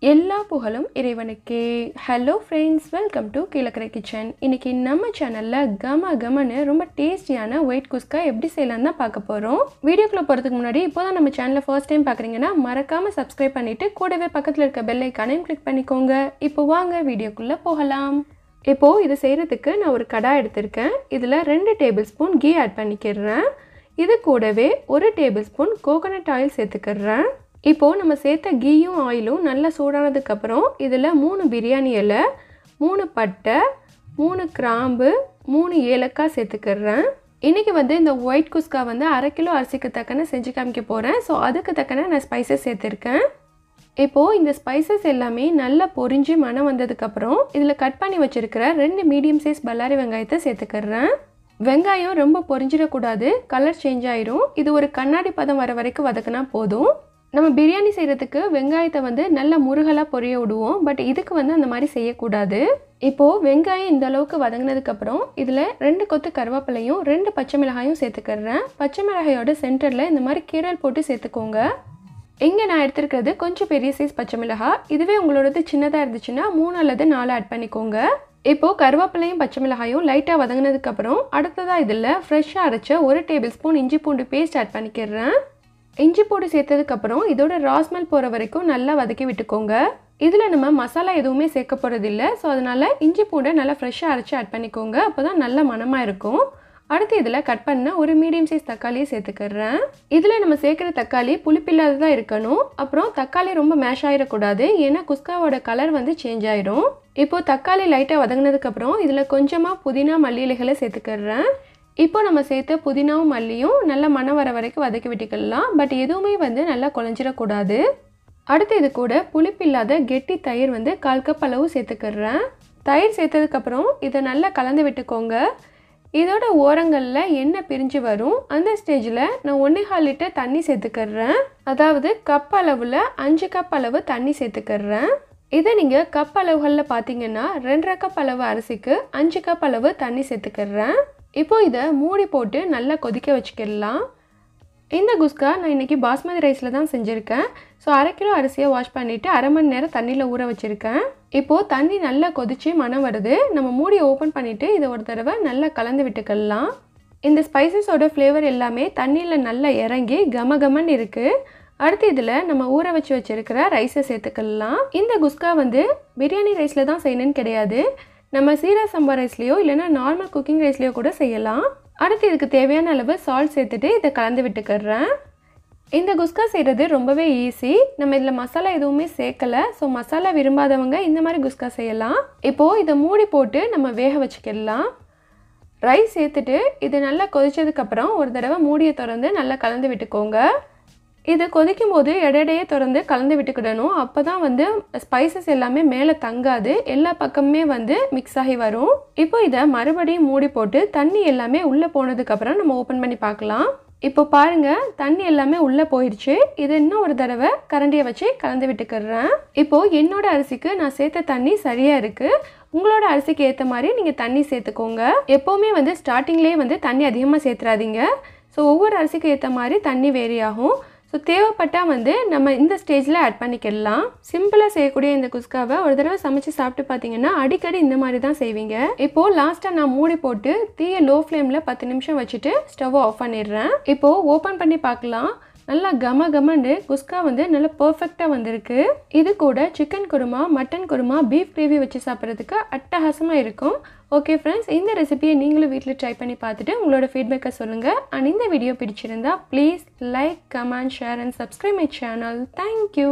எல்லா புகழும் இறைவனுக்கே. Hello friends, welcome to Kilakarai kitchen. இன்றைக்கி நம்ம சேனலில் கமன்னு ரொம்ப டேஸ்டியான ஒயிட் குஸ்கா எப்படி செய்யலான்னு தான் பார்க்க போகிறோம். வீடியோக்குள்ளே போகிறதுக்கு முன்னாடி இப்போ தான் நம்ம சேனலில் ஃபர்ஸ்ட் டைம் பார்க்குறீங்கன்னா மறக்காமல் சப்ஸ்கிரைப் பண்ணிவிட்டு கூடவே பக்கத்தில் இருக்க பெல் ஐக்கானையும் கிளிக் பண்ணிக்கோங்க. இப்போ வாங்க வீடியோக்குள்ளே போகலாம். இப்போது இதை செய்கிறதுக்கு நான் ஒரு கடாய் எடுத்திருக்கேன். இதில் 2 டேபிள் ஸ்பூன் கீ ஆட் பண்ணிக்கிறேன். இது கூடவே 1 டேபிள் ஸ்பூன் கோகோனட் ஆயில் சேர்த்துக்கிறேன். இப்போது நம்ம சேர்த்த கீயும் ஆயிலும் நல்லா சூடானதுக்கப்புறம் இதில் 3 பிரியாணி இலை, 3 பட்டை, 3 கிராம்பு, 3 ஏலக்காய் சேர்த்துக்கிறேன். இன்றைக்கி இந்த ஒயிட் குஸ்கா 1/2 கிலோ அரிசிக்கு தக்கன செஞ்சு காமிக்க போகிறேன். ஸோ அதுக்கு தக்கன நான் ஸ்பைசஸ் சேர்த்துருக்கேன். இப்போது இந்த ஸ்பைசஸ் எல்லாமே நல்லா பொரிஞ்சு மணம் வந்ததுக்கப்புறம் இதில் கட் பண்ணி வச்சுருக்கிற 2 மீடியம் சைஸ் பல்லாரி வெங்காயத்தை சேர்த்துக்கிறேன். வெங்காயம் ரொம்ப பொரிஞ்சிடக்கூடாது, கலர் சேஞ்ச் ஆயிரும். இது ஒரு கண்ணாடி பதம் வர வரைக்கும் வதக்கினா போதும். நம்ம பிரியாணி செய்கிறதுக்கு வெங்காயத்தை நல்லா முருகலாக பொரிய விடுவோம். பட் இதுக்கு அந்த மாதிரி செய்யக்கூடாது. இப்போது வெங்காயம் இந்த அளவுக்கு வதங்கினதுக்கப்புறம் இதில் 2 கொத்து கருவேப்பிலையும் 2 பச்சை மிளகாயும் சேர்த்துக்கிறேன். பச்சை மிளகாயோட சென்டரில் இந்த மாதிரி கீரல் போட்டு சேர்த்துக்கோங்க. இங்கே நான் எடுத்துருக்கிறது கொஞ்சம் பெரிய சைஸ் பச்சை மிளகாய். இதுவே உங்களோடது சின்னதாக இருந்துச்சுன்னா 3 அல்லது 4 ஆட் பண்ணிக்கோங்க. இப்போது கருவேப்பிலையும் பச்சை மிளகாயும் லைட்டாக வதங்கினதுக்கப்புறம் அடுத்ததாக இதில் ஃப்ரெஷ்ஷாக அரைச்ச 1 டேபிள் ஸ்பூன் இஞ்சி பூண்டு பேஸ்ட் ஆட் பண்ணிக்கிறேன். இஞ்சி பூண்டு சேர்த்ததுக்கப்புறம் இதோட ராஸ்மெல் போகிற வரைக்கும் நல்லா வதக்கி விட்டுக்கோங்க. இதில் நம்ம மசாலா எதுவுமே சேர்க்க போகிறதில்ல. ஸோ அதனால் இஞ்சி பூண்டை நல்லா ஃப்ரெஷ்ஷாக அரைச்சி ஆட் பண்ணிக்கோங்க. அப்போ தான் நல்ல மணமாக இருக்கும். அடுத்து இதில் கட் பண்ண ஒரு மீடியம் சைஸ் தக்காளியை சேர்த்துக்கிறேன். இதில் நம்ம சேர்க்குற தக்காளி புளிப்பில்லாததாக இருக்கணும். அப்புறம் தக்காளி ரொம்ப மேஷ் ஆகிடக்கூடாது, ஏன்னா குஸ்காவோட கலர் சேஞ்ச் ஆகிடும். இப்போது தக்காளி லைட்டாக வதங்கினதுக்கப்புறம் இதில் கொஞ்சமாக புதினா மல்லி இலைகளை சேர்த்துக்கிறேன். இப்போ நம்ம சேர்த்த புதினாவும் மல்லியும் நல்லா மணம் வர வரைக்கும் வதக்கி விட்டுக்கலாம். பட் எதுவுமே நல்லா குழஞ்சிடக்கூடாது. அடுத்து இது கூட புளிப்பில்லாத கெட்டி தயிர் 1/4 கப் அளவு சேர்த்துக்கிறேன். தயிர் சேர்த்ததுக்கப்புறம் இதை நல்லா கலந்து விட்டுக்கோங்க. இதோட ஓரங்களில் எண்ணெய் பிரிஞ்சு வரும். அந்த ஸ்டேஜில் நான் 1/4 லிட்டர் தண்ணி சேர்த்துக்கிறேன். அதாவது கப் அளவில் 5 கப் அளவு தண்ணி சேர்த்துக்கிறேன். இதை நீங்கள் கப் அளவுகளில் பார்த்தீங்கன்னா 2.5 கப் அளவு அரிசிக்கு 5 கப் அளவு தண்ணி சேர்த்துக்கிறேன். இப்போது இதை மூடி போட்டு நல்லா கொதிக்க வச்சுக்கிடலாம். இந்த குஸ்கா நான் இன்றைக்கி பாஸ்மதி ரைஸில் தான் செஞ்சுருக்கேன். ஸோ 1/2 கிலோ அரிசியை வாஷ் பண்ணிவிட்டு 1/2 மணி நேரம் தண்ணியில் ஊற வச்சுருக்கேன். இப்போது தண்ணி நல்லா கொதித்து மணம் வருது. நம்ம மூடியை ஓப்பன் பண்ணிவிட்டு இதை ஒரு தடவை நல்லா கலந்து விட்டுக்கலாம். இந்த ஸ்பைசஸோட ஃப்ளேவர் எல்லாமே தண்ணியில் நல்லா இறங்கி கமன்னு இருக்குது. அடுத்து இதில் நம்ம ஊற வச்சு வச்சுருக்கிற ரைஸை சேர்த்துக்கலாம். இந்த குஸ்கா பிரியாணி ரைஸில் தான் செய்யணும்னு கிடையாது. நம்ம சீரா சம்பா ரைஸ்லேயோ இல்லைனா நார்மல் குக்கிங் ரைஸ்லேயோ கூட செய்யலாம். அடுத்து இதுக்கு தேவையான அளவு சால்ட் சேர்த்துட்டு இதை கலந்து விட்டுக்கிறேன். இந்த குஸ்கா செய்கிறது ரொம்பவே ஈஸி. நம்ம இதில் மசாலா எதுவுமே சேர்க்கலை. ஸோ மசாலா விரும்பாதவங்க இந்த மாதிரி குஸ்கா செய்யலாம். இப்போது இதை மூடி போட்டு நம்ம வேக வச்சுக்கிடலாம். ரைஸ் சேர்த்துட்டு இது நல்லா கொதிச்சதுக்கப்புறம் ஒரு தடவை மூடியை திறந்து நல்லா கலந்து விட்டுக்கோங்க. இது கொதிக்கும் போது இடையிடையே திறந்து கலந்து விட்டுக்கிடணும். அப்போ தான் ஸ்பைசஸ் எல்லாமே மேலே தங்காது, எல்லா பக்கமுமே மிக்ஸ் ஆகி வரும். இப்போ இதை மறுபடியும் மூடி போட்டு தண்ணி எல்லாமே உள்ளே போனதுக்கப்புறம் நம்ம ஓப்பன் பண்ணி பார்க்கலாம். இப்போ பாருங்கள், தண்ணி எல்லாமே உள்ளே போயிடுச்சு. இது இன்னும் ஒரு தடவை கரண்டியை வச்சு கலந்து விட்டுக்கிறேன். இப்போது என்னோட அரிசிக்கு நான் சேர்த்த தண்ணி சரியாக இருக்குது. உங்களோட அரிசிக்கு ஏற்ற மாதிரி நீங்கள் தண்ணி சேர்த்துக்கோங்க. எப்போவுமே ஸ்டார்டிங்லேயே தண்ணி அதிகமாக சேர்த்துறாதீங்க. ஸோ ஒவ்வொரு அரிசிக்கு ஏற்ற மாதிரி தண்ணி வேரி ஆகும். ஸோ தேவைப்பட்டால் நம்ம இந்த ஸ்டேஜில் ஆட் பண்ணிக்கிடலாம். சிம்பிளாக செய்யக்கூடிய இந்த குஸ்காவை ஒரு தடவை சமைச்சு சாப்பிட்டு பார்த்தீங்கன்னா அடிக்கடி இந்த மாதிரி தான் செய்வீங்க. இப்போது லாஸ்ட்டாக நான் மூடி போட்டு தீயை லோ ஃப்ளேமில் 10 நிமிஷம் வச்சுட்டு ஸ்டவ்வை ஆஃப் பண்ணிடுறேன். இப்போது ஓப்பன் பண்ணி பார்க்கலாம். நல்லா கமன்னு குஸ்கா நல்லா பர்ஃபெக்டாக வந்திருக்கு. இது கூட chicken kurma, mutton kurma, beef gravy வச்சு சாப்பிட்றதுக்கு அட்டகாசமாக இருக்கும். ஓகே ஃப்ரெண்ட்ஸ், இந்த ரெசிபியை நீங்களும் வீட்டில் ட்ரை பண்ணி பார்த்துட்டு உங்களோட ஃபீட்பேக்கை சொல்லுங்கள். அண்ட் இந்த வீடியோ பிடிச்சிருந்தா please like, comment, share and subscribe my channel. Thank you.